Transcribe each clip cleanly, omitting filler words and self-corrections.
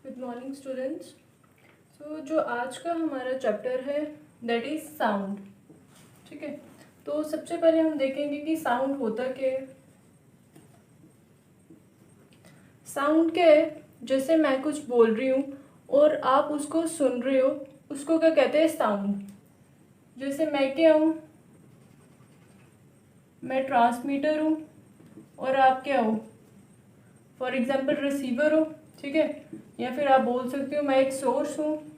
Good morning students. जो आज का हमारा चैप्टर है दैट इज़ साउंड। ठीक है, तो सबसे पहले हम देखेंगे कि साउंड होता क्या है। साउंड क्या है? जैसे मैं कुछ बोल रही हूँ और आप उसको सुन रहे हो, उसको क्या कहते हैं? साउंड। जैसे मैं क्या हूँ? मैं ट्रांसमीटर हूँ और आप क्या हो? फॉर एग्जाम्पल रिसीवर हो। ठीक है, या फिर आप बोल सकते हो मैं एक सोर्स हूँ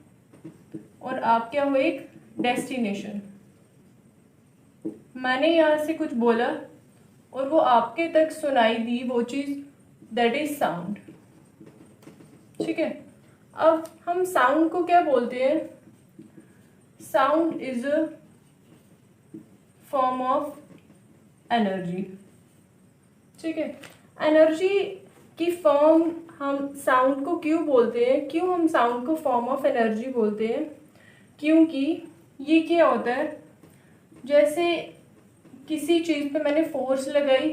और आप क्या हो? एक डेस्टिनेशन। मैंने यहाँ से कुछ बोला और वो आपके तक सुनाई दी वो चीज़, दैट इज साउंड। ठीक है, अब हम साउंड को क्या बोलते हैं? Sound is a form of energy. ठीक है, एनर्जी की फॉर्म हम साउंड को क्यों बोलते हैं? क्यों हम साउंड को फॉर्म ऑफ एनर्जी बोलते हैं? क्योंकि ये क्या होता है, जैसे किसी चीज़ पे मैंने फोर्स लगाई,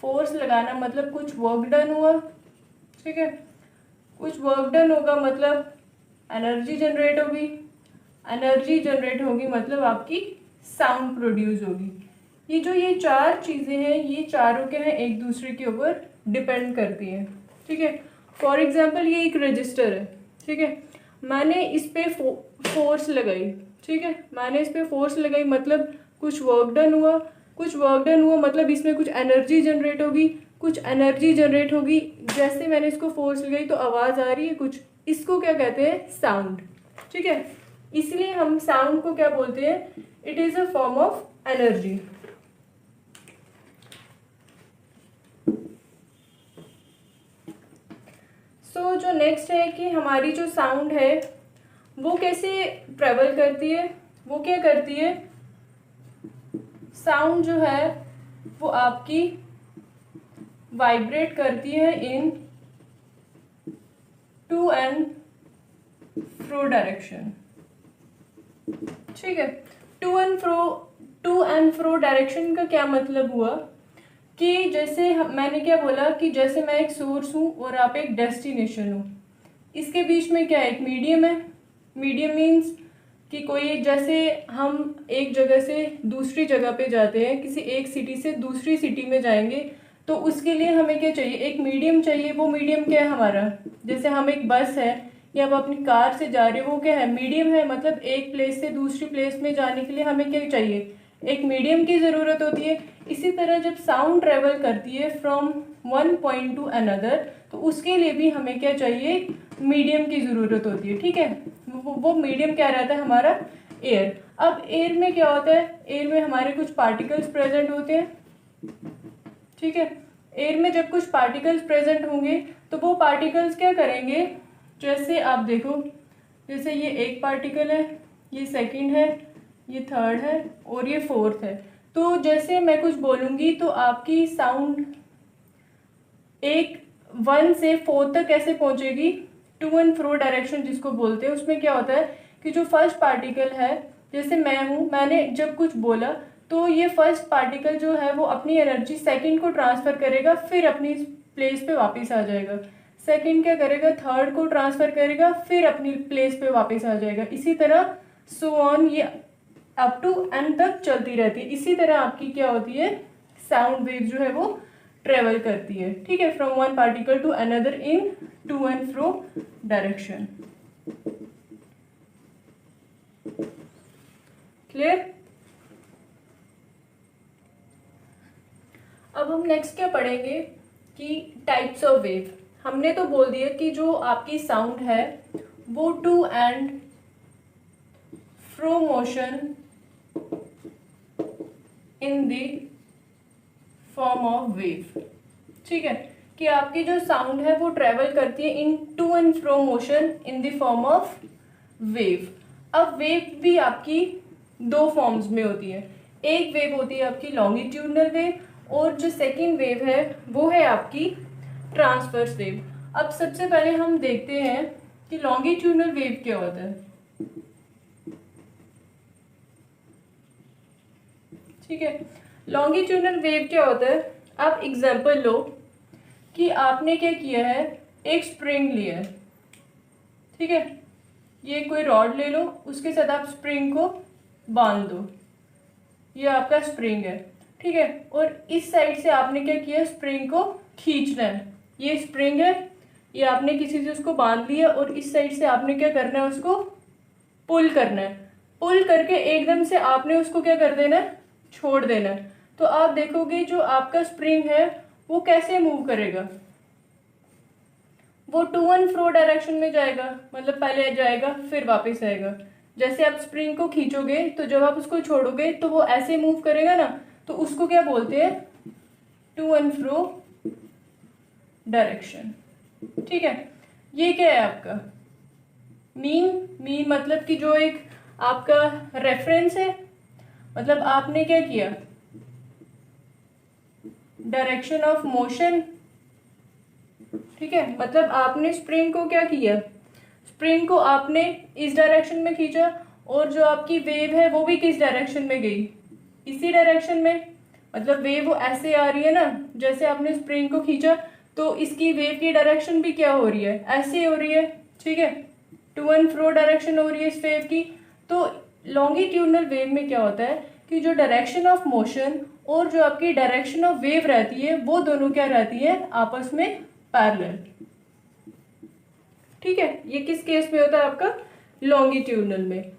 फोर्स लगाना मतलब कुछ वर्क डन हुआ। ठीक है, कुछ वर्क डन होगा मतलब एनर्जी जनरेट होगी, एनर्जी जनरेट होगी मतलब आपकी साउंड प्रोड्यूस होगी। ये चार चीज़ें हैं, ये चारों क्या हैं? एक दूसरे के ऊपर डिपेंड करती हैं। ठीक है, फॉर एग्जांपल ये एक रजिस्टर है। ठीक है, मैंने इस पे फोर्स लगाई। ठीक है, मैंने इस पे फोर्स लगाई मतलब कुछ वर्क डन हुआ, कुछ वर्क डन हुआ मतलब इसमें कुछ एनर्जी जनरेट होगी, कुछ एनर्जी जनरेट होगी। जैसे मैंने इसको फोर्स लगाई तो आवाज़ आ रही है कुछ, इसको क्या कहते हैं? साउंड। ठीक है, इसलिए हम साउंड को क्या बोलते हैं? It is a form of energy. जो नेक्स्ट है कि हमारी जो साउंड है वो कैसे ट्रेवल करती है? वो क्या करती है? साउंड जो है वो आपकी वाइब्रेट करती है in to and fro direction. ठीक है, टू एंड फ्रो डायरेक्शन का क्या मतलब हुआ कि जैसे मैंने क्या बोला कि जैसे मैं एक सोर्स हूँ और आप एक डेस्टिनेशन हो, इसके बीच में क्या है? एक मीडियम है। मीडियम मीन्स कि कोई, जैसे हम एक जगह से दूसरी जगह पे जाते हैं, किसी एक सिटी से दूसरी सिटी में जाएंगे, तो उसके लिए हमें क्या चाहिए? एक मीडियम चाहिए। वो मीडियम क्या है हमारा? जैसे हम एक बस है या आप अपनी कार से जा रहे हो, वो क्या है? मीडियम है। मतलब एक प्लेस से दूसरी प्लेस में जाने के लिए हमें क्या चाहिए? एक मीडियम की ज़रूरत होती है। इसी तरह जब साउंड ट्रेवल करती है from one point two another, तो उसके लिए भी हमें क्या चाहिए? मीडियम की ज़रूरत होती है। ठीक है, वो मीडियम क्या रहता है हमारा? एयर। अब एयर में क्या होता है? एयर में हमारे कुछ पार्टिकल्स प्रेजेंट होते हैं। ठीक है, एयर में जब कुछ पार्टिकल्स प्रेजेंट होंगे तो वो पार्टिकल्स क्या करेंगे? जैसे आप देखो, जैसे ये एक पार्टिकल है, ये सेकंड है, ये थर्ड है और ये फोर्थ है। तो जैसे मैं कुछ बोलूँगी तो आपकी साउंड एक 1 से 4 तक कैसे पहुँचेगी? टू एंड फ्रो डायरेक्शन जिसको बोलते हैं। उसमें क्या होता है कि जो फर्स्ट पार्टिकल है, जैसे मैं हूँ, मैंने जब कुछ बोला तो ये फर्स्ट पार्टिकल जो है वो अपनी एनर्जी सेकंड को ट्रांसफ़र करेगा, फिर अपनी प्लेस पे वापस आ जाएगा। सेकंड क्या करेगा? थर्ड को ट्रांसफ़र करेगा, फिर अपनी प्लेस पे वापस आ जाएगा। इसी तरह सो ऑन, ये अप टू एंड तक चलती रहती है। इसी तरह आपकी क्या होती है? साउंड वेव जो है वो ट्रेवल करती है। ठीक है, from one particle to another in to and fro direction. Clear? अब हम नेक्स्ट क्या पढ़ेंगे कि टाइप्स ऑफ वेव। हमने तो बोल दिया कि जो आपकी साउंड है वो to and fro motion in the form of wave. ठीक है, कि आपकी जो साउंड है वो ट्रेवल करती है in to and fro motion in the form of wave. अब वेव भी आपकी दो फॉर्म्स में होती है। एक वेव होती है आपकी लॉन्गिट्यूडनल वेव और जो सेकंड वेव है वो है आपकी ट्रांसवर्स वेव। अब सबसे पहले हम देखते हैं कि लॉन्गिट्यूडनल वेव क्या होता है। ठीक है, लॉन्गिट्यूडनल वेव क्या होता है? आप एग्जाम्पल लो कि आपने क्या किया है एक स्प्रिंग लिया है, ठीक है, ये कोई रॉड ले लो, उसके साथ आप स्प्रिंग को बांध दो, ये आपका स्प्रिंग है, ठीक है। और इस साइड से आपने क्या किया, स्प्रिंग को खींचना है, ये स्प्रिंग है, ये आपने किसी से उसको बांध लिया और इस साइड से आपने क्या करना है, उसको पुल करना है। पुल करके एकदम से आपने उसको क्या कर देना है, छोड़ देना है। तो आप देखोगे जो आपका स्प्रिंग है वो कैसे मूव करेगा, वो टू एंड फ्रो डायरेक्शन में जाएगा, मतलब पहले जाएगा फिर वापस आएगा। जैसे आप स्प्रिंग को खींचोगे तो जब आप उसको छोड़ोगे तो वो ऐसे मूव करेगा ना, तो उसको क्या बोलते हैं, टू एंड फ्रो डायरेक्शन, ठीक है। ये क्या है आपका मीन मतलब कि जो एक आपका रेफरेंस है, मतलब आपने क्या किया, डायरेक्शन ऑफ मोशन, ठीक है, मतलब आपने स्प्रिंग को क्या किया, स्प्रिंग को आपने इस डायरेक्शन में खींचा और जो आपकी वेव है वो भी किस डायरेक्शन में गई, इसी डायरेक्शन में। मतलब वेव वो ऐसे आ रही है ना, जैसे आपने स्प्रिंग को खींचा तो इसकी वेव की डायरेक्शन भी क्या हो रही है, ऐसे हो रही है, ठीक है, टू एंड फ्रो डायरेक्शन हो रही है इस वेव की। तो लॉन्गिट्यूडनल वेव में क्या होता है कि जो डायरेक्शन ऑफ मोशन और जो आपकी डायरेक्शन ऑफ वेव रहती है वो दोनों क्या रहती है, आपस में पैरेलल, ठीक है। ये किस केस में होता है आपका, लॉन्गिट्यूडनल में।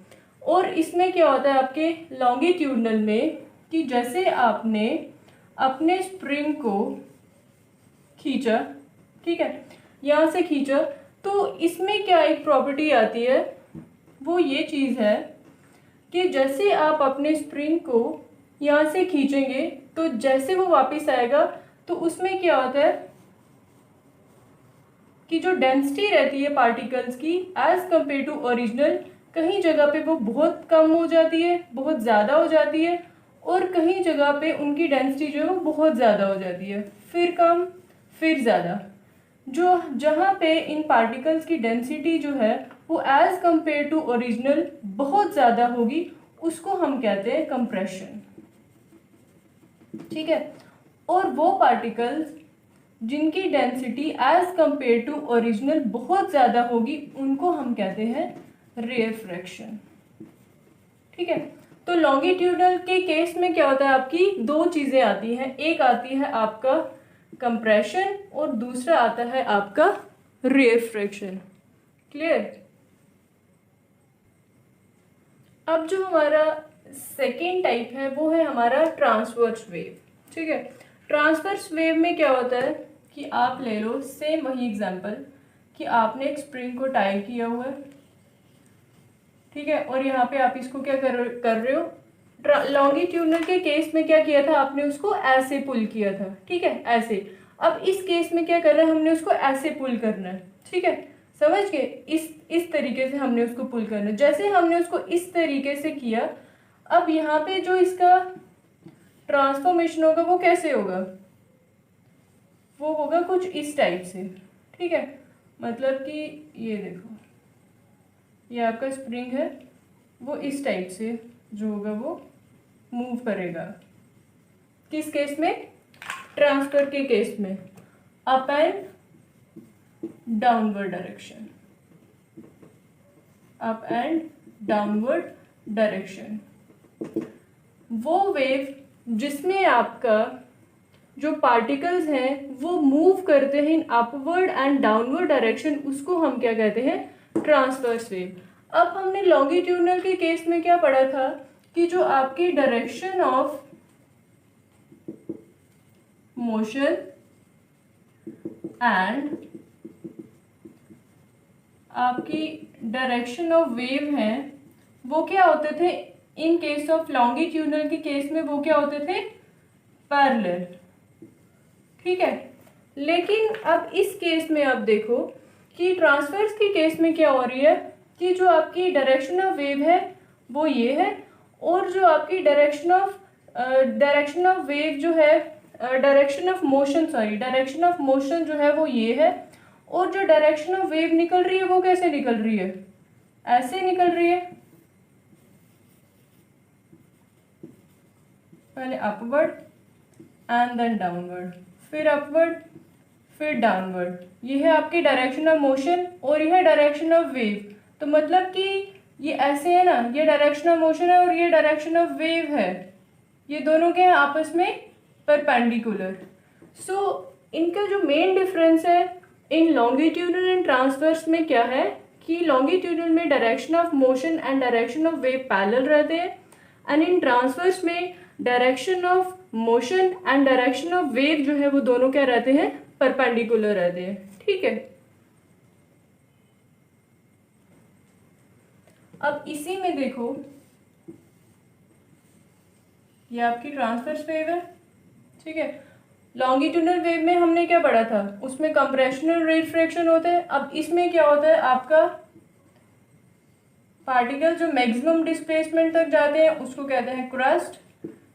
और इसमें क्या होता है आपके लॉन्गिट्यूडनल में कि जैसे आपने अपने स्प्रिंग को खींचा, ठीक है, यहाँ से खींचा, तो इसमें क्या एक प्रॉपर्टी आती है, वो ये चीज़ है कि जैसे आप अपने स्प्रिंग को यहाँ से खींचेंगे तो जैसे वो वापस आएगा तो उसमें क्या होता है कि जो डेंसिटी रहती है पार्टिकल्स की एज कंपेयर टू ओरिजिनल, कहीं जगह पे वो बहुत कम हो जाती है, बहुत ज़्यादा हो जाती है, और कहीं जगह पे उनकी डेंसिटी जो है वो बहुत ज़्यादा हो जाती है, फिर कम फिर ज़्यादा। जो जहाँ पे इन पार्टिकल्स की डेंसिटी जो है वो एज कंपेयर टू ओरिजिनल बहुत ज़्यादा होगी, उसको हम कहते हैं कंप्रेशन, ठीक है। और वो पार्टिकल्स जिनकी density as compare to original बहुत ज़्यादा होगी उनको हम कहते हैं रेफ्रैक्शन, ठीक है। तो लॉन्गिट्यूडनल के केस में क्या होता है, आपकी दो चीज़ें आती हैं, एक आती है आपका कंप्रेशन और दूसरा आता है आपका रेफ्रैक्शन, क्लियर। अब जो हमारा सेकेंड टाइप है वो है हमारा ट्रांसवर्स वेव, ठीक है। ट्रांसवर्स वेव में क्या होता है कि आप ले लो सेम वही एग्जांपल कि आपने एक स्प्रिंग को टाई किया हुआ है, ठीक है, और यहाँ पे आप इसको क्या कर रहे हो, लॉन्गिट्यूडनल के केस में क्या किया था, आपने उसको ऐसे पुल किया था, ठीक है, ऐसे। अब इस केस में क्या करना है, हमने उसको ऐसे पुल करना है, ठीक है, समझ गए, इस तरीके से हमने उसको पुल करना है। जैसे हमने उसको इस तरीके से किया, अब यहाँ पे जो इसका ट्रांसफॉर्मेशन होगा वो कैसे होगा, वो होगा कुछ इस टाइप से, ठीक है। मतलब कि ये देखो, ये आपका स्प्रिंग है, वो इस टाइप से जो होगा वो मूव करेगा, किस केस में, ट्रांसफर के केस में, up and downward direction, up and downward direction. वो वेव जिसमें आपका जो पार्टिकल्स हैं वो मूव करते हैं in upward and downward direction, उसको हम क्या कहते हैं, ट्रांसवर्स वेव। अब हमने लॉन्गिट्यूडनल के केस में क्या पढ़ा था कि जो आपकी डायरेक्शन ऑफ मोशन एंड आपकी डायरेक्शन ऑफ वेव है वो क्या होते थे, इन केस ऑफ लॉन्गिट्यूडनल के केस में वो क्या होते थे, पैरेलल, ठीक है। लेकिन अब इस केस में आप देखो कि ट्रांसवर्स के केस में क्या हो रही है कि जो आपकी डायरेक्शन ऑफ वेव है वो ये है, और जो आपकी डायरेक्शन ऑफ वेव जो है, direction of motion, sorry, direction of motion जो है वो ये है, और जो डायरेक्शन ऑफ वेव निकल रही है वो कैसे निकल रही है, ऐसे निकल रही है, पहले अपवर्ड एंड देन डाउनवर्ड, फिर अपवर्ड फिर डाउनवर्ड। ये है आपकी डायरेक्शन ऑफ मोशन और ये है डायरेक्शन ऑफ वेव। तो मतलब कि ये ऐसे है ना, ये डायरेक्शन ऑफ मोशन है और ये डायरेक्शन ऑफ वेव है, ये दोनों के हैं आपस में परपेंडिकुलर। सो इनका जो मेन डिफरेंस है इन लॉन्गिट्यूडनल एंड ट्रांसवर्स में क्या है कि लॉन्गिट्यूडनल में direction of motion and direction of wave parallel रहते हैं एंड इन ट्रांसवर्स में direction of motion and direction of wave जो है वो दोनों क्या रहते हैं, परपेंडिकुलर रहते हैं। ठीक है, अब इसी में देखो ये आपकी ट्रांसवर्स वेव है। ठीक है, लॉन्गिट्यूडनल वेव में हमने क्या पढ़ा था, उसमें कंप्रेशन और रिफ्रैक्शन होता है। अब इसमें क्या होता है, आपका पार्टिकल जो मैक्सिमम डिस्प्लेसमेंट तक जाते हैं उसको कहते हैं क्रस्ट,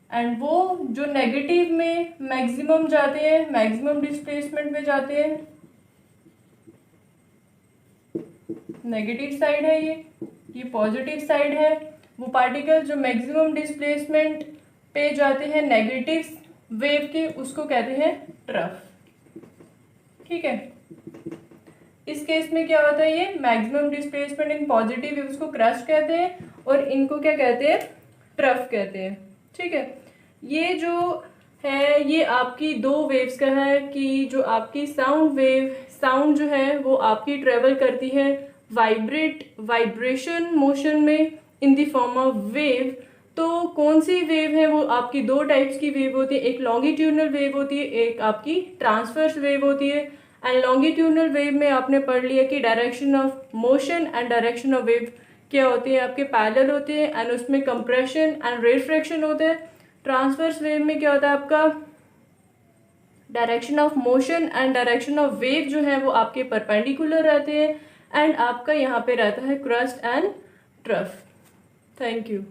एंड वो जो नेगेटिव में मैक्सिमम जाते हैं, मैक्सिमम डिस्प्लेसमेंट पे जाते हैं, नेगेटिव साइड है ये पॉजिटिव साइड है, वो पार्टिकल जो मैक्सिमम डिस्प्लेसमेंट पे जाते हैं नेगेटिव वेव के, उसको कहते हैं ट्रफ। ठीक है, इस केस में क्या होता है, ये maximum displacement in positive wave उसको क्रस्ट कहते हैं और इनको क्या कहते हैं, ट्रफ कहते हैं। ठीक है, ये जो है ये आपकी दो वेव्स का है कि जो आपकी साउंड वेव, साउंड जो है वो आपकी ट्रेवल करती है वाइब्रेशन मोशन में इन द फॉर्म ऑफ वेव। तो कौन सी वेव है, वो आपकी दो टाइप्स की वेव होती है, एक लॉन्गिट्यूडनल वेव होती है, एक आपकी ट्रांसवर्स वेव होती है। एंड लॉन्गिट्यूडनल वेव में आपने पढ़ लिया कि direction of motion and direction of wave क्या होती है, आपके पैरेलल होते हैं एंड उसमें कंप्रेशन एंड रिफ्रैक्शन होता है। ट्रांसवर्स वेव में क्या होता है, आपका direction of motion and direction of wave जो है वो आपके परपेंडिकुलर रहते हैं एंड आपका यहाँ पे रहता है crust and trough. Thank you.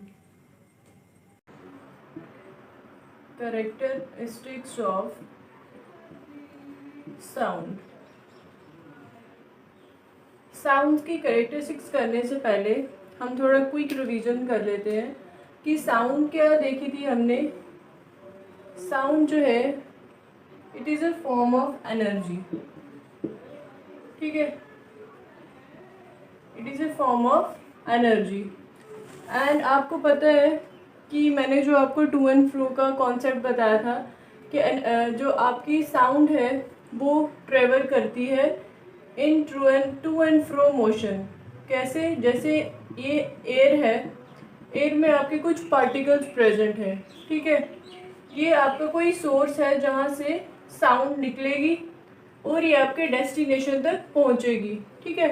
Characteristics of sound. Sound की कैरेक्टरिस्टिक्स करने से पहले हम थोड़ा क्विक रिवीजन कर लेते हैं कि साउंड क्या देखी थी हमने। साउंड जो है it is a form of energy. ठीक है, it is a form of energy and आपको पता है कि मैंने जो आपको टू एंड फ्रो का कॉन्सेप्ट बताया था कि जो आपकी साउंड है वो ट्रेवल करती है in to and fro motion. कैसे, जैसे ये एयर है, एयर में आपके कुछ पार्टिकल्स प्रेजेंट हैं। ठीक है, ये आपका कोई सोर्स है जहाँ से साउंड निकलेगी और ये आपके डेस्टिनेशन तक पहुँचेगी। ठीक है,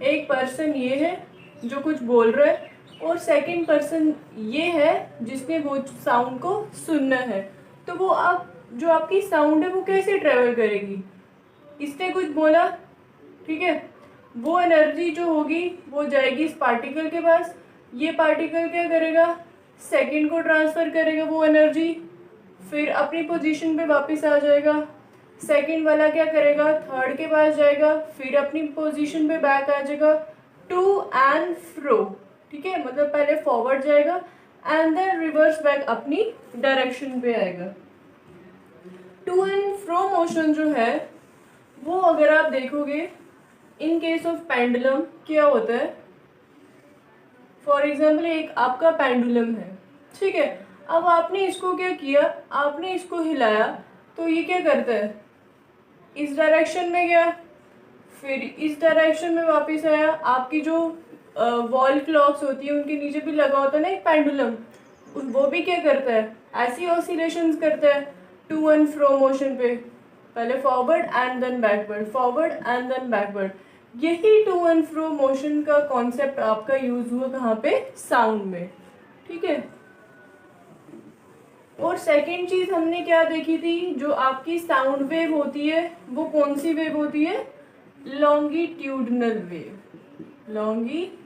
एक पर्सन ये है जो कुछ बोल रहा है और सेकंड पर्सन ये है जिसने वो साउंड को सुनना है। तो वो आप जो आपकी साउंड है वो कैसे ट्रेवल करेगी, इसने कुछ बोला, ठीक है, वो एनर्जी जो होगी वो जाएगी इस पार्टिकल के पास, ये पार्टिकल क्या करेगा, सेकंड को ट्रांसफ़र करेगा वो एनर्जी, फिर अपनी पोजीशन पे वापस आ जाएगा। सेकंड वाला क्या करेगा, थर्ड के पास जाएगा, फिर अपनी पोजीशन पे बैक आ जाएगा। टू एंड फ्रो, ठीक है, मतलब पहले फॉरवर्ड जाएगा एंड देन रिवर्स बैक अपनी डायरेक्शन पे आएगा। टू एंड फ्रो मोशन जो है वो अगर आप देखोगे इन केस ऑफ पेंडुलम क्या होता है, फॉर एग्जाम्पल एक आपका पेंडुलम है। ठीक है, अब आपने इसको क्या किया, आपने इसको हिलाया तो ये क्या करता है, इस डायरेक्शन में गया, फिर इस डायरेक्शन में वापस आया। आपकी जो वॉल क्लॉक्स होती है उनके नीचे भी लगा होता है ना एक पेंडुलम, वो भी क्या करता है, ऐसी ऑसिलेशंस करता है टू एंड फ्रो मोशन पे, पहले forward and then backward, forward and then backward. यही टू एंड फ्रो मोशन का कॉन्सेप्ट आपका यूज हुआ कहाँ पे, साउंड में। ठीक है, और सेकंड चीज हमने क्या देखी थी, जो आपकी साउंड वेव होती है वो कौन सी वेव होती है, longitudinal wave, longitudinal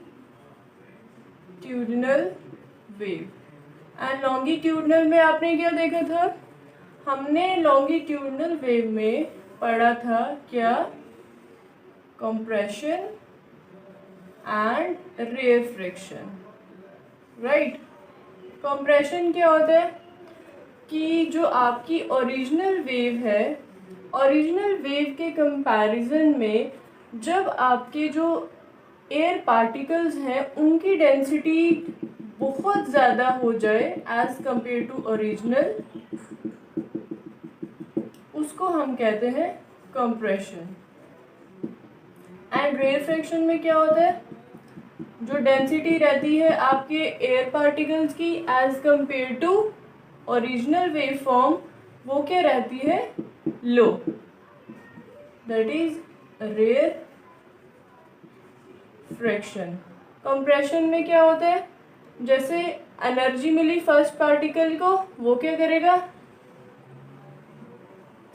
wave. And longitudinal में आपने क्या देखा था, हमने लॉन्गिट्यूडनल वेव में पढ़ा था क्या, कंप्रेशन एंड रेफ्रिक्शन। राइट, कंप्रेशन क्या होता है कि जो आपकी ओरिजिनल वेव है ओरिजिनल वेव के कंपैरिजन में जब आपके जो एयर पार्टिकल्स हैं उनकी डेंसिटी बहुत ज़्यादा हो जाए एज कंपेयर टू ओरिजिनल, उसको हम कहते हैं कंप्रेशन। एंड रेयरफेक्शन में क्या होता है, जो डेंसिटी रहती है आपके एयर पार्टिकल्स की as compare to original wave form, वो क्या रहती है, low, that is rarefaction. Compression में क्या होता है, जैसे एनर्जी मिली फर्स्ट पार्टिकल को, वो क्या करेगा,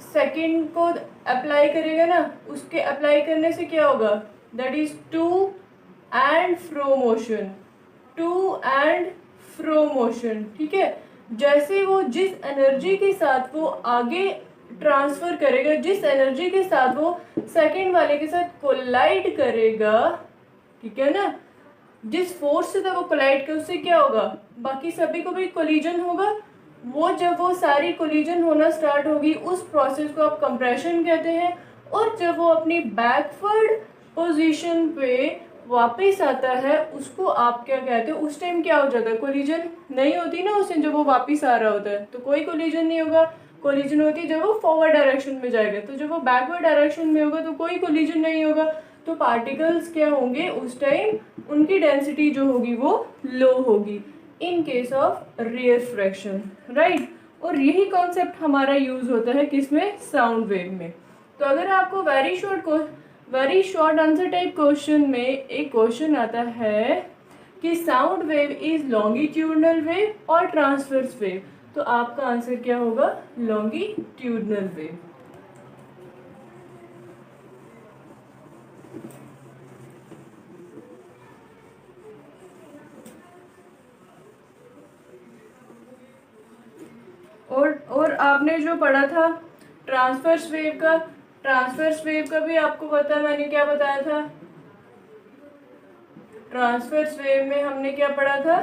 सेकंड को अप्लाई करेगा ना, उसके अप्लाई करने से क्या होगा, that is to and fro motion, to and fro motion. ठीक है, जैसे वो जिस एनर्जी के साथ वो आगे ट्रांसफर करेगा, जिस एनर्जी के साथ वो सेकंड वाले के साथ कोलाइड करेगा, ठीक है ना, जिस फोर्स से तो वो कोलाइड कर, उससे क्या होगा, बाकी सभी को भी कोलिजन होगा। वो जब वो सारी कोलिजन होना स्टार्ट होगी, उस प्रोसेस को आप कंप्रेशन कहते हैं। और जब वो अपनी बैकवर्ड पोजीशन पे वापस आता है, उसको आप क्या कहते हो, उस टाइम क्या हो जाता है, कोलिजन नहीं होती ना उस टाइम, जब वो वापस आ रहा होता है तो कोई कोलिजन नहीं होगा। कोलिजन होती है जब वो फॉरवर्ड डायरेक्शन में जाएगा, तो जब वो बैकवर्ड डायरेक्शन में होगा तो कोई कोलिजन नहीं होगा। तो पार्टिकल्स क्या होंगे उस टाइम, उनकी डेंसिटी जो होगी वो लो होगी in case of rarefaction, right. और यही कॉन्सेप्ट हमारा यूज होता है किसमें, साउंड वेव में। तो अगर आपको very short answer type question में एक क्वेश्चन आता है कि sound wave is longitudinal wave और ट्रांसवर्स वेव, तो आपका आंसर क्या होगा, लॉन्गिट्यूडनल वेव। और आपने जो पढ़ा था ट्रांसवर्स वेव का भी आपको पता है, मैंने क्या बताया था, ट्रांसवर्स वेव में हमने क्या पढ़ा था,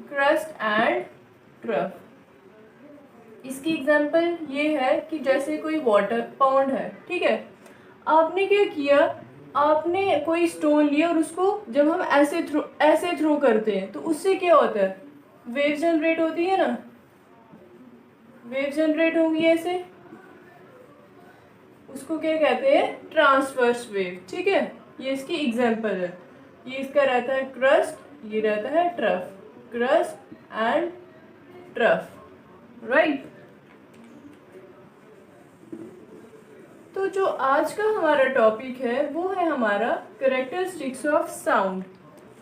क्रस्ट एंड ट्रफ। इसकी एग्जांपल ये है कि जैसे कोई वाटर पॉन्ड है, ठीक है, आपने क्या किया, आपने कोई स्टोन लिया और उसको जब हम ऐसे थ्रो करते हैं तो उससे क्या होता है, वेव जनरेट होती है ना, वेव जनरेट होंगी ऐसे, उसको क्या कहते हैं, ट्रांसवर्स वेव। ठीक है, ये इसकी एग्जांपल है। ये इसका रहता है क्रस्ट, ये रहता है trough, crust and trough, right. तो जो आज का हमारा टॉपिक है वो है हमारा कैरेक्टरिस्टिक्स ऑफ साउंड।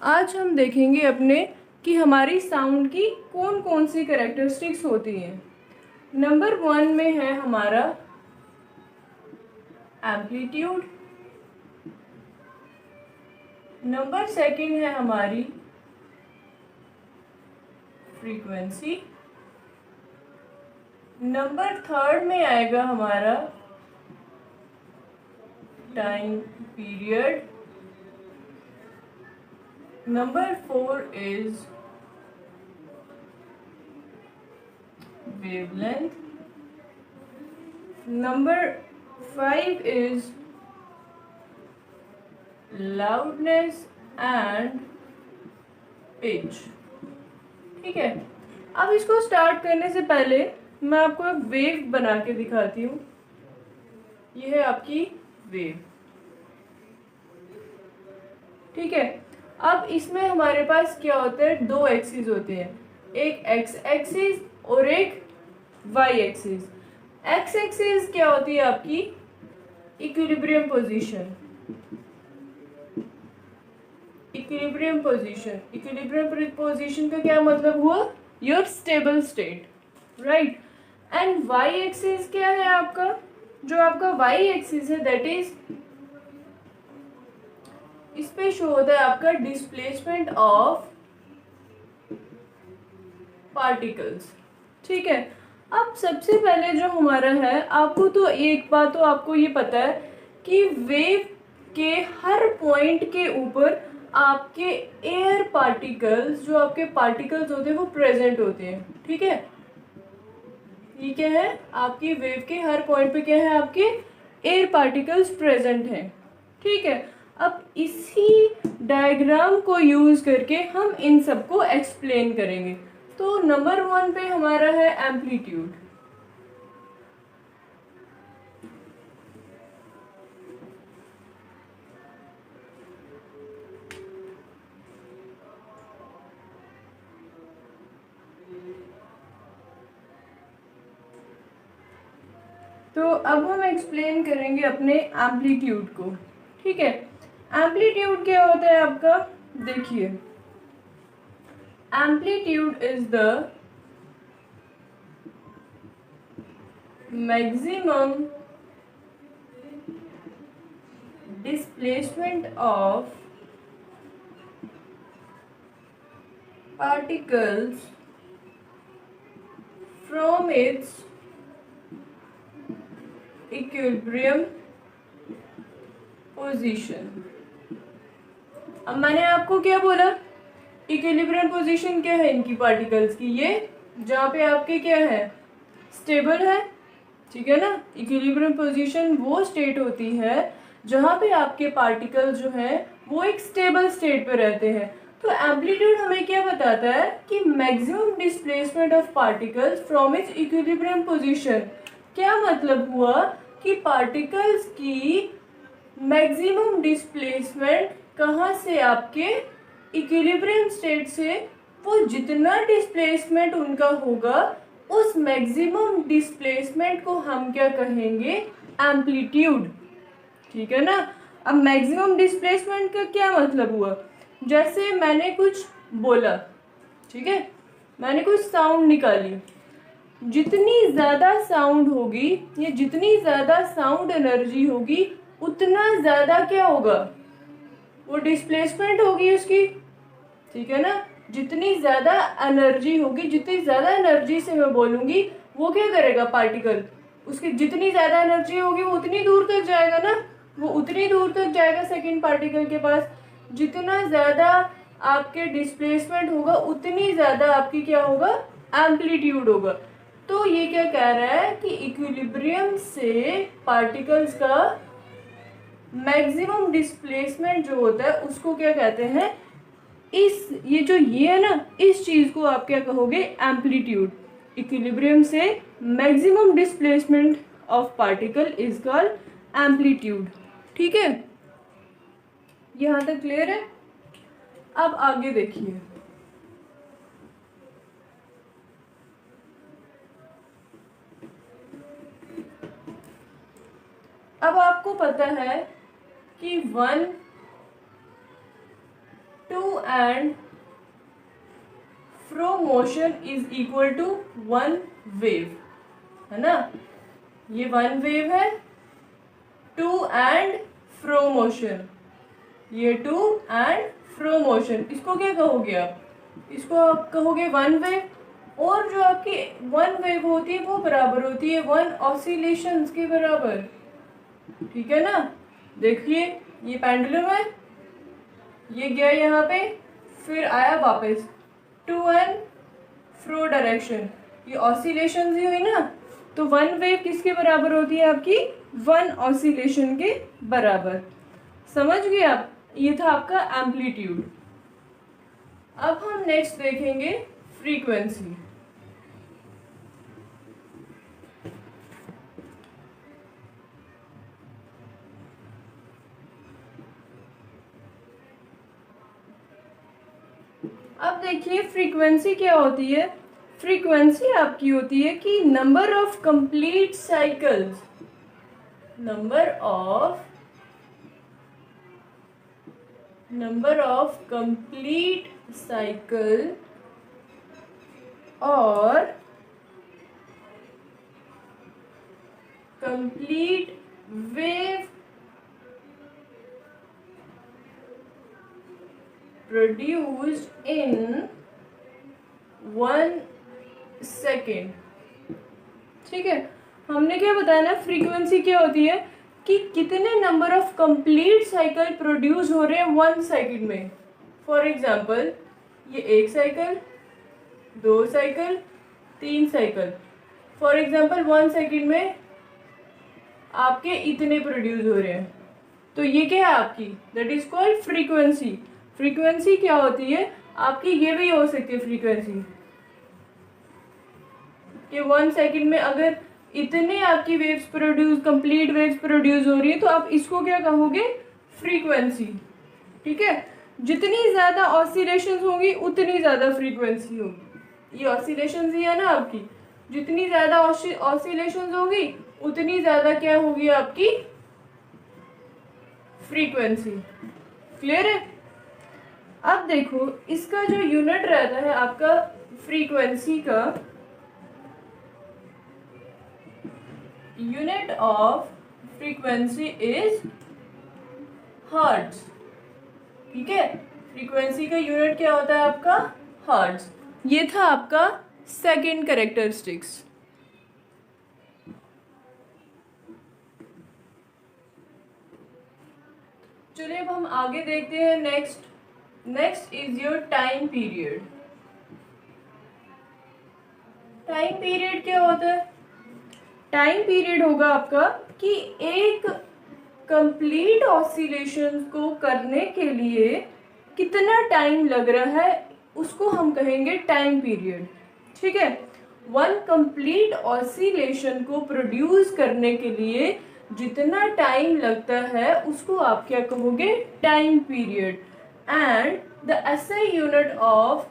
आज हम देखेंगे अपने कि हमारी साउंड की कौन कौन सी कैरेक्टरिस्टिक्स होती हैं। नंबर 1 में है हमारा एम्पलीट्यूड, नंबर 2 है हमारी फ्रीक्वेंसी, नंबर 3 में आएगा हमारा time period, number 4 is wavelength, number 5 is loudness and pitch। ठीक है, अब इसको स्टार्ट करने से पहले मैं आपको एक वेव बना के दिखाती हूँ। ये है आपकी वेव, ठीक है। अब इसमें हमारे पास क्या होता है, दो एक्सिस होते हैं, एक एक्स एक्सिस और एक वाई एक्सिस। एक्स एक्सिस क्या होती है आपकी, equilibrium position, equilibrium position. Equilibrium position का क्या मतलब हुआ, your stable state, right. And Y axis क्या है आपका, जो आपका वाई एक्सिस है दैट इज, इस पे शो होता है आपका डिस्प्लेसमेंट ऑफ पार्टिकल्स। ठीक है, अब सबसे पहले जो हमारा है, आपको तो एक बात तो आपको ये पता है कि वेव के हर पॉइंट के ऊपर आपके एयर पार्टिकल्स, जो आपके पार्टिकल्स होते हैं वो प्रेजेंट होते हैं। ठीक है, ये क्या है, आपकी वेव के हर पॉइंट पे क्या है, आपके एयर पार्टिकल्स प्रेजेंट हैं। ठीक है, अब इसी डायग्राम को यूज करके हम इन सबको एक्सप्लेन करेंगे। तो नंबर 1 पे हमारा है एम्पलीट्यूड। तो अब हम एक्सप्लेन करेंगे अपने एम्पलीट्यूड को। ठीक है, एम्पलीट्यूड क्या होता है आपका, देखिए amplitude is the maximum displacement of particles from its equilibrium position। अब मैंने आपको क्या बोला, इक्विलिब्रियम पोजीशन क्या है इनकी पार्टिकल्स की, ये जहाँ पे आपके क्या है, स्टेबल है। ठीक है ना, इक्विलिब्रियम पोजीशन वो स्टेट होती है जहाँ पे आपके पार्टिकल्स जो हैं वो एक स्टेबल स्टेट पे रहते हैं। तो एम्पलीट्यूड हमें क्या बताता है कि maximum displacement of particles from its equilibrium position. क्या मतलब हुआ कि पार्टिकल्स की मैक्सिमम डिस्प्लेसमेंट कहाँ से, आपके इक्विलिब्रियम स्टेट से, वो जितना डिस्प्लेसमेंट उनका होगा उस मैक्सिमम डिस्प्लेसमेंट को हम क्या कहेंगे, एम्पलीट्यूड। ठीक है ना, अब मैक्सिमम डिस्प्लेसमेंट का क्या मतलब हुआ, जैसे मैंने कुछ बोला, ठीक है, मैंने कुछ साउंड निकाली, जितनी ज़्यादा साउंड होगी या जितनी ज़्यादा साउंड एनर्जी होगी उतना ज़्यादा क्या होगा, वो डिस्प्लेसमेंट होगी उसकी। ठीक है ना, जितनी ज़्यादा एनर्जी होगी, जितनी ज़्यादा एनर्जी से मैं बोलूँगी वो क्या करेगा पार्टिकल, उसकी जितनी ज़्यादा एनर्जी होगी वो उतनी दूर तक जाएगा ना, वो उतनी दूर तक जाएगा सेकंड पार्टिकल के पास। जितना ज़्यादा आपके डिस्प्लेसमेंट होगा उतनी ज़्यादा आपकी क्या होगा, एम्पलीट्यूड होगा। तो ये क्या कह रहा है कि इक्विलिब्रियम से पार्टिकल्स का मैक्सिमम डिस्प्लेसमेंट जो होता है उसको क्या कहते हैं, इस ये जो ये है ना, इस चीज़ को आप क्या कहोगे, एम्पलीट्यूड। इक्विलिब्रियम से maximum displacement of particle is called amplitude. ठीक है, यहाँ तक क्लियर है। अब आगे देखिए, अब आपको पता है कि 1, 2 and fro motion is equal to 1 wave, है ना, ये 1 वेव है, 2 एंड फ्रो मोशन, ये 2 एंड फ्रो मोशन, इसको क्या कहोगे आप, इसको आप कहोगे 1 वेव। और जो आपकी 1 वेव होती है वो बराबर होती है 1 ऑसिलेशंस के बराबर। ठीक है ना, देखिए ये पेंडुलम है, ये गया यहाँ पे, फिर आया वापस, टू एंड फ्रो डायरेक्शन, ये ऑसिलेशन ही हुई ना। तो 1 वेव किसके बराबर होती है आपकी, 1 ऑसिलेशन के बराबर। समझ गए आप, ये था आपका एम्पलीट्यूड। अब हम नेक्स्ट देखेंगे फ्रीक्वेंसी। अब देखिए फ्रीक्वेंसी क्या होती है, फ्रीक्वेंसी आपकी होती है कि number of complete cycles, number of complete cycle और complete wave produced in 1 second. ठीक है, हमने क्या बताया ना, फ्रीक्वेंसी क्या होती है कि कितने number of complete cycle produce हो रहे हैं 1 सेकेंड में। फॉर एग्जांपल ये 1 cycle, 2 cycle, 3 cycle, for example 1 second में आपके इतने प्रोड्यूस हो रहे हैं, तो ये क्या है आपकी, that is called frequency. Frequency क्या होती है आपकी, ये भी हो सकती है फ्रीक्वेंसी कि 1 सेकेंड में अगर इतने आपकी waves produce, complete waves produce हो रही है, तो आप इसको क्या कहोगे, फ्रीक्वेंसी। ठीक है, जितनी ज्यादा ऑसिलेशंस होंगी उतनी ज्यादा फ्रीक्वेंसी होगी। ये ऑसिलेशंस ही है ना आपकी, जितनी ज्यादा ऑसिलेशंस होगी उतनी ज्यादा क्या होगी आपकी फ्रीक्वेंसी। क्लियर है। अब देखो इसका जो यूनिट रहता है आपका फ्रीक्वेंसी का, unit of frequency is hertz. ठीक है, फ्रीक्वेंसी का यूनिट क्या होता है आपका, हर्ट्ज। ये था आपका सेकंड कैरेक्टरिस्टिक्स। चलिए अब हम आगे देखते हैं next is your time period. Time period क्या होता है, टाइम पीरियड होगा आपका कि एक कंप्लीट ऑसिलेशन को करने के लिए कितना टाइम लग रहा है, उसको हम कहेंगे टाइम पीरियड। ठीक है, वन कंप्लीट ऑसिलेशन को प्रोड्यूस करने के लिए जितना टाइम लगता है उसको आप क्या कहोगे, time period. And the SI unit of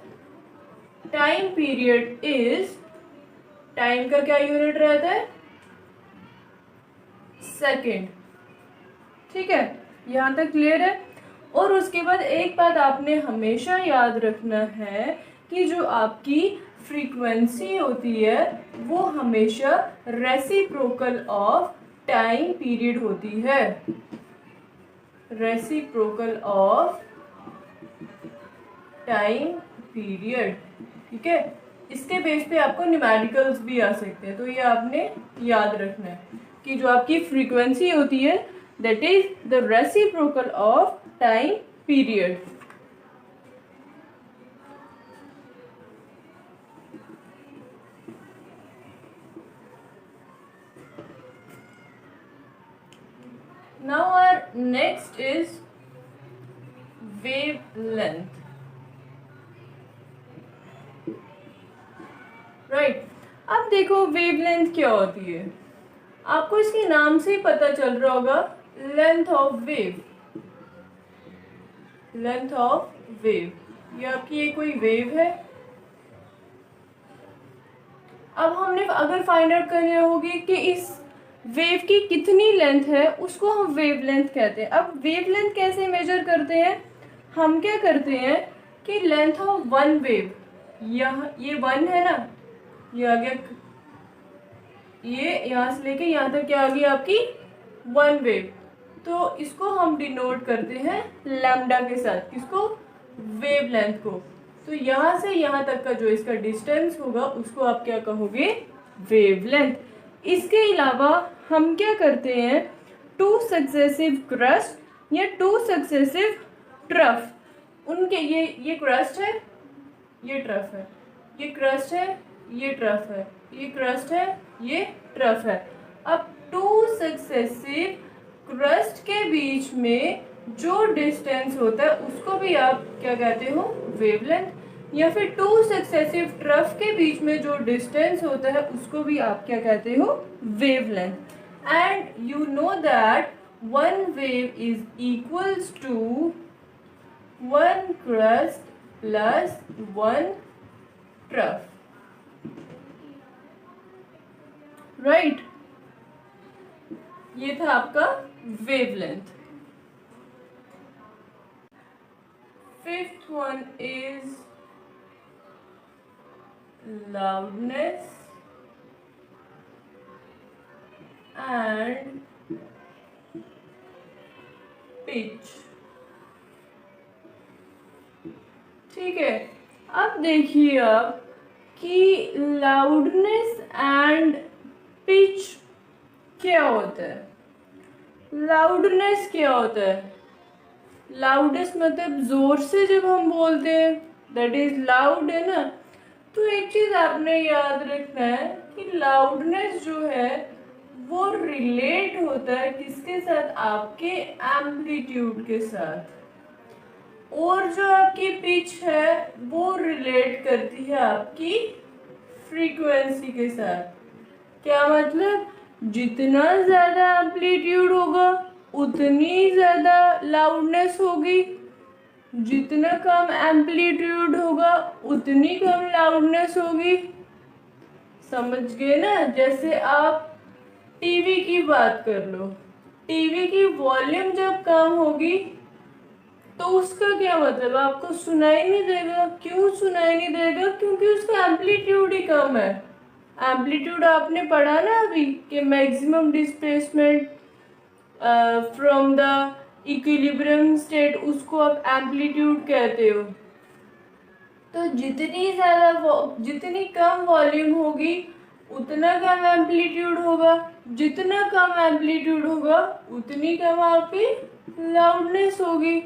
time period is, time का क्या यूनिट रहता है, सेकेंड। ठीक है, यहां तक क्लियर है। और उसके बाद एक बात आपने हमेशा याद रखना है कि जो आपकी फ्रीक्वेंसी होती है वो हमेशा रेसिप्रोकल ऑफ टाइम पीरियड होती है, रेसिप्रोकल ऑफ टाइम पीरियड। ठीक है, इसके बेस पे आपको न्यूमेरिकल्स भी आ सकते हैं, तो ये आपने याद रखना है कि जो आपकी फ्रीक्वेंसी होती है that is the reciprocal of time period. Now our next is wavelength. Right. अब देखो वेवलेंथ क्या होती है, आपको इसके नाम से ही पता चल रहा होगा, length of wave. Length of wave, ये आपकी ये कोई वेव है। अब हमने अगर फाइंड आउट करनी होगी कि इस वेव की कितनी लेंथ है, उसको हम वेवलेंथ कहते हैं। अब वेवलेंथ कैसे मेजर करते हैं, हम क्या करते हैं कि लेंथ ऑफ वन वेव, ये वन है ना, ये आ गया, ये यहाँ से लेके यहाँ तक क्या आ गई आपकी वन वेव, तो इसको हम डिनोट करते हैं लैम्डा के साथ, किसको, वेवलेंथ को। तो यहाँ से यहाँ तक का जो इसका डिस्टेंस होगा उसको आप क्या कहोगे, वेवलेंथ। इसके अलावा हम क्या करते हैं, टू सक्सेसिव क्रस्ट या टू सक्सेसिव ट्रफ, उनके ये क्रस्ट है, ये ट्रफ है, ये क्रस्ट है, ये ट्रफ है, ये क्रस्ट है, ये ट्रफ है। अब टू सक्सेसिव क्रस्ट के बीच में जो डिस्टेंस होता है उसको भी आप क्या कहते हो, वेवलेंथ। या फिर टू सक्सेसिव ट्रफ के बीच में जो डिस्टेंस होता है उसको भी आप क्या कहते हो, wavelength. And you know that one wave is equals to one crest plus one trough. Right, ये था आपका wavelength. Fifth one is loudness and pitch। ठीक है, अब देखिए आप कि लाउडनेस एंड पिच क्या होता है। लाउडनेस क्या होता है, लाउडेस्ट मतलब जोर से जब हम बोलते हैं दैट इज लाउड, है ना। तो एक चीज आपने याद रखना है कि लाउडनेस जो है वो रिलेट होता है किसके साथ, आपके एम्पलीट्यूड के साथ, और जो आपकी पिच है वो रिलेट करती है आपकी फ्रीक्वेंसी के साथ। क्या मतलब, जितना ज्यादा एम्पलीट्यूड होगा उतनी ज्यादा लाउडनेस होगी, जितना कम एम्पलीट्यूड होगा उतनी कम लाउडनेस होगी। समझ गए ना। जैसे आप टीवी की बात कर लो, टीवी की वॉल्यूम जब कम होगी तो उसका क्या मतलब, आपको सुनाई नहीं देगा। क्यों सुनाई नहीं देगा, क्योंकि उसका एम्पलीट्यूड ही कम है। एम्पलीट्यूड आपने पढ़ा ना अभी कि maximum displacement from the equilibrium state, उसको आप एम्पलीट्यूड कहते हो। तो जितनी कम वॉल्यूम होगी उतना कम एम्पलीट्यूड होगा, जितना कम एम्पलीट्यूड होगा उतनी कम आपकी लाउडनेस होगी।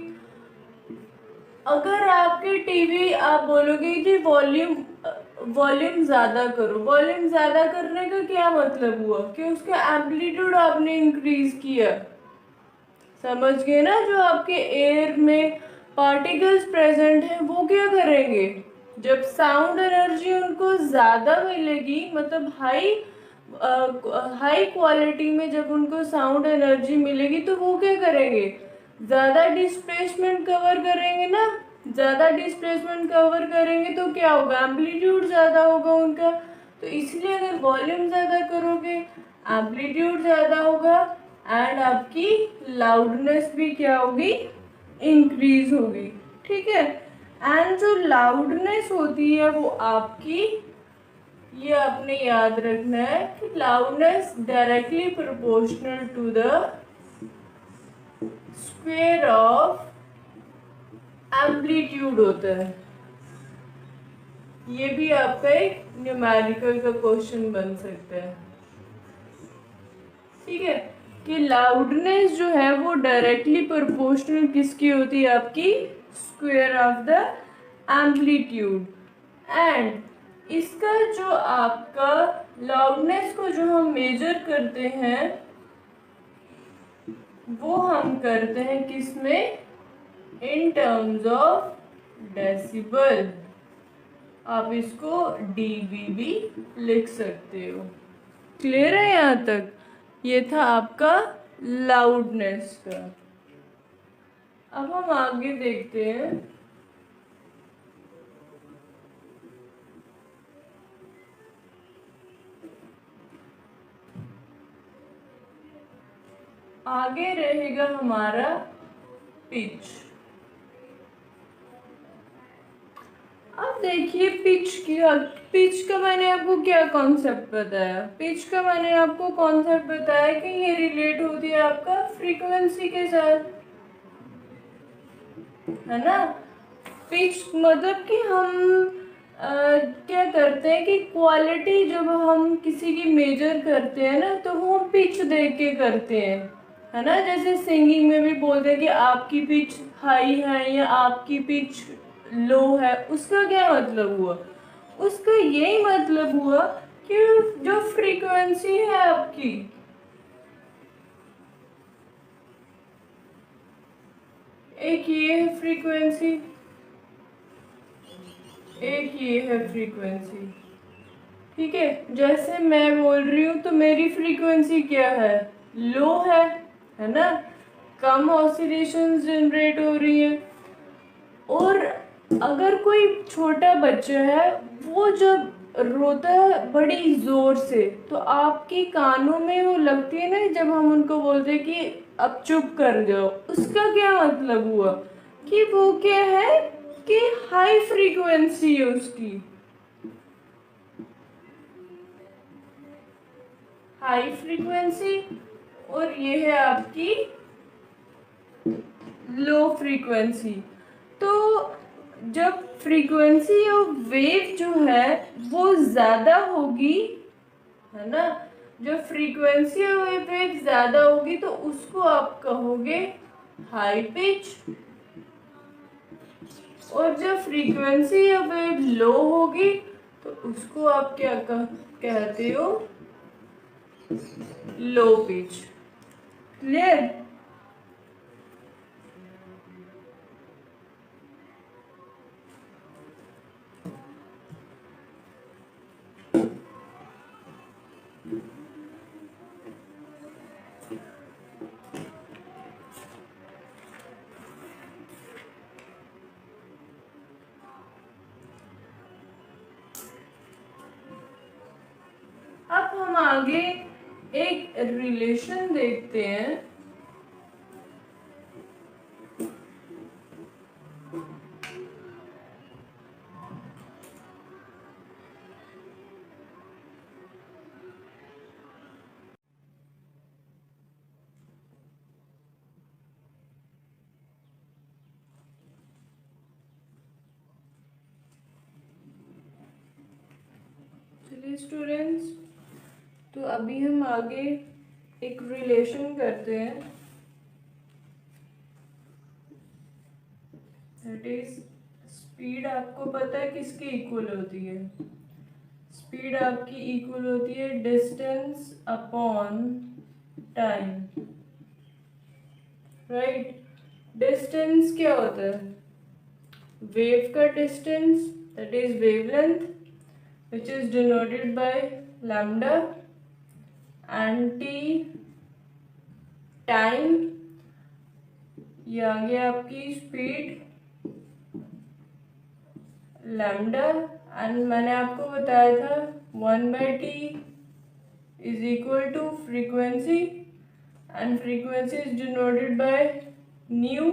अगर आपकी टीवी, आप बोलोगे कि वॉल्यूम वॉल्यूम ज्यादा करो, वॉल्यूम ज्यादा करने का क्या मतलब हुआ कि उसका एम्पलीट्यूड आपने इंक्रीज किया। समझ गए ना। जो आपके एयर में पार्टिकल्स प्रेजेंट हैं वो क्या करेंगे, जब साउंड एनर्जी उनको ज्यादा मिलेगी, मतलब हाई क्वालिटी में जब उनको साउंड एनर्जी मिलेगी तो वो क्या करेंगे, ज्यादा डिस्प्लेसमेंट कवर करेंगे ना। ज्यादा डिस्प्लेसमेंट कवर करेंगे तो क्या होगा, एम्पलीट्यूड ज्यादा होगा उनका। तो इसलिए अगर वॉल्यूम ज्यादा करोगे एम्पलीट्यूड ज्यादा होगा एंड आपकी लाउडनेस भी क्या होगी, इंक्रीज होगी। ठीक है। एंड जो लाउडनेस होती है वो आपकी, ये आपने याद रखना है कि loudness directly proportional to the square of amplitude होता है। ये भी आपका एक न्यूमेरिकल का क्वेश्चन बन सकता है। ठीक है, कि लाउडनेस जो है वो डायरेक्टली प्रोपोर्शनल किसकी होती है, आपकी square of the amplitude. And इसका जो आपका लाउडनेस को जो हम मेजर करते हैं वो हम करते हैं किसमें, इन टर्म्स ऑफ डेसिबल। आप इसको डीबी भी लिख सकते हो। क्लियर है यहाँ तक। ये था आपका लाउडनेस का। अब हम आगे देखते हैं। आगे रहेगा हमारा पिच। अब देखिए पिच का मैंने आपको क्या कॉन्सेप्ट बताया, पिच का मैंने आपको कॉन्सेप्ट बताया कि ये रिलेट होती है आपका फ्रीक्वेंसी के साथ, है ना। पिच मतलब कि हम क्या करते हैं कि क्वालिटी जब हम किसी की मेजर करते हैं ना तो वो पिच देख के करते हैं, है ना। जैसे सिंगिंग में भी बोलते हैं कि आपकी पिच हाई है या आपकी पिच लो है, उसका क्या मतलब हुआ, उसका यही मतलब हुआ कि जो फ्रीक्वेंसी है आपकी, एक ये है फ्रीक्वेंसी, एक ये है फ्रीक्वेंसी। ठीक है, जैसे मैं बोल रही हूँ तो मेरी फ्रीक्वेंसी क्या है, लो है ना, कम ऑसिलेशंस जनरेट हो रही है। और अगर कोई छोटा बच्चा है वो जब रोता है बड़ी जोर से तो आपके कानों में वो लगती है ना, जब हम उनको बोलते हैं कि अब चुप कर जाओ, उसका क्या मतलब हुआ कि वो क्या है कि हाई फ्रीक्वेंसी है उसकी, हाई फ्रीक्वेंसी। और ये है आपकी लो फ्रीक्वेंसी। तो जब फ्रीक्वेंसी ऑफ वेव जो है वो ज्यादा होगी, है ना, जब फ्रीक्वेंसी ऑफ वेव ज्यादा होगी तो उसको आप कहोगे हाई पिच। और जब फ्रीक्वेंसी ऑफ वेव लो होगी तो उसको आप क्या कहते हो लो पिच। क्लियर? अब हम आगे एक रिलेशन देखते हैं। चलिए स्टूडेंट्स, तो अभी हम आगे एक रिलेशन करते हैं, दैट इज स्पीड। आपको पता है किसकी इक्वल होती है? स्पीड आपकी इक्वल होती है distance upon time, right? Distance क्या होता है? वेव का distance, that is wavelength, which is denoted by lambda, and t time, ये आ गया आपकी स्पीड लैम्डा, एंड मैंने आपको बताया था 1/t is equal to frequency, and frequency is denoted by nu,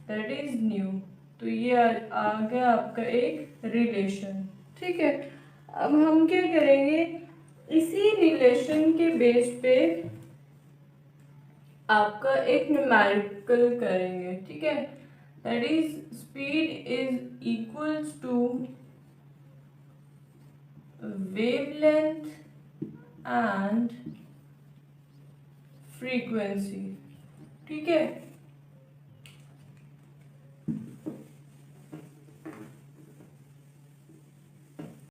that is nu. तो ये आ गया आपका एक रिलेशन। ठीक है, अब हम क्या करेंगे, इसी रिलेशन के बेस पे आपका एक न्यूमेरिकल करेंगे। ठीक है, that is speed is equals to wavelength and frequency. ठीक है,